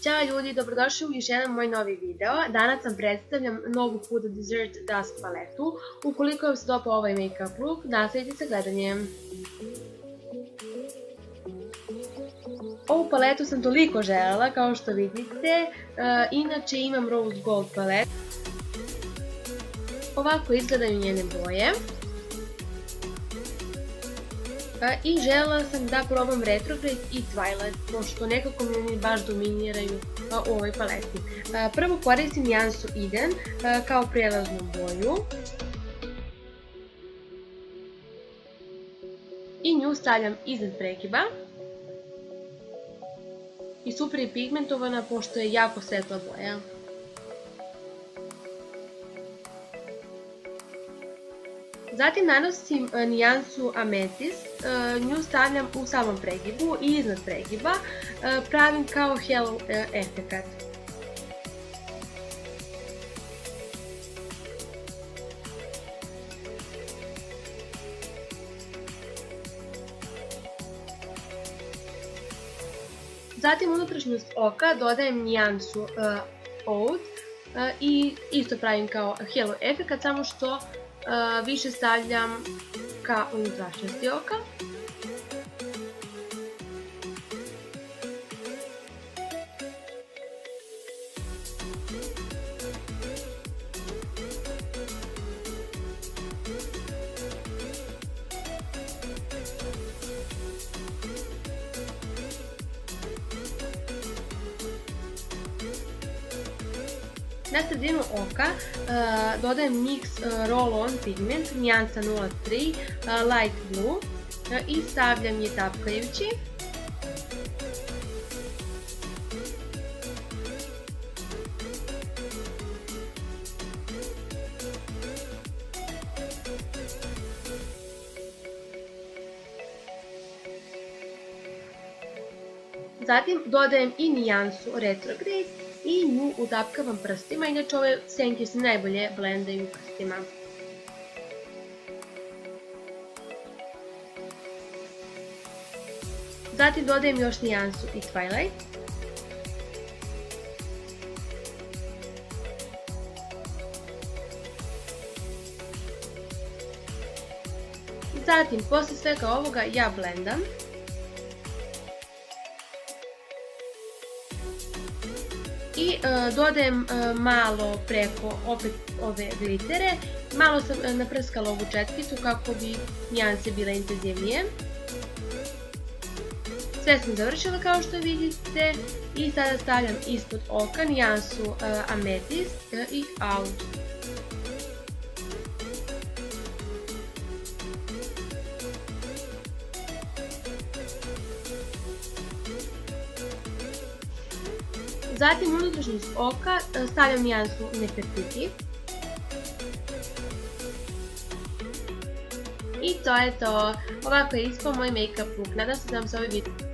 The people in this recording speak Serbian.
Ćao ljudi, dobrodošli u još jedan moj novi video. Danas vam predstavljam novu Huda Desert Dusk paletu. Ukoliko vam se dopao ovaj make-up look, nastavite sa gledanjem. Ovu paletu sam toliko želela, kao što vidite. Inače imam Rose Gold paletu. Ovako izgledaju njene boje. I želela sam da probam Retrograde i Twilight, pošto nekako mi oni baš dominiraju u ovoj paleti. Prvo koristim nijansu Eden kao prijelaznu boju. I nju stavljam iznad prekiba. I super je pigmentovana pošto je jako svetla boja. Zatim nanosim nijansu Amethyst, nju stavljam u samom pregibu i iznad pregiba, pravim kao halo efekat. Zatim unutrašnjost oka dodajem nijansu Oud i isto pravim kao halo efekat, samo što više stavljam ka unutrašnjosti oka. Na sredinu oka dodajem NYX Roll-On pigment, nijansa 03 Light Blue i stavljam je tapkajući. Zatim dodajem i nijansu Retrograde i nju utapkavam prstima, inače ove senke se najbolje blendaju prstima. Zatim dodajem još nijansu i Twilight. Zatim, posle svega ovoga ja blendam. I dodajem malo preko opet ove glitere, malo sam naprskala ovu četkicu kako bi nijanse bile intenzivnije. Sve sam završila kao što vidite i sada stavljam ispod oka nijansu Amethyst i Oud. Zatim unutrašnjost oka stavljam nijansu Nefertiti. I to je to. Ovako je ispao moj make-up look. Nadam se da vam se ovaj video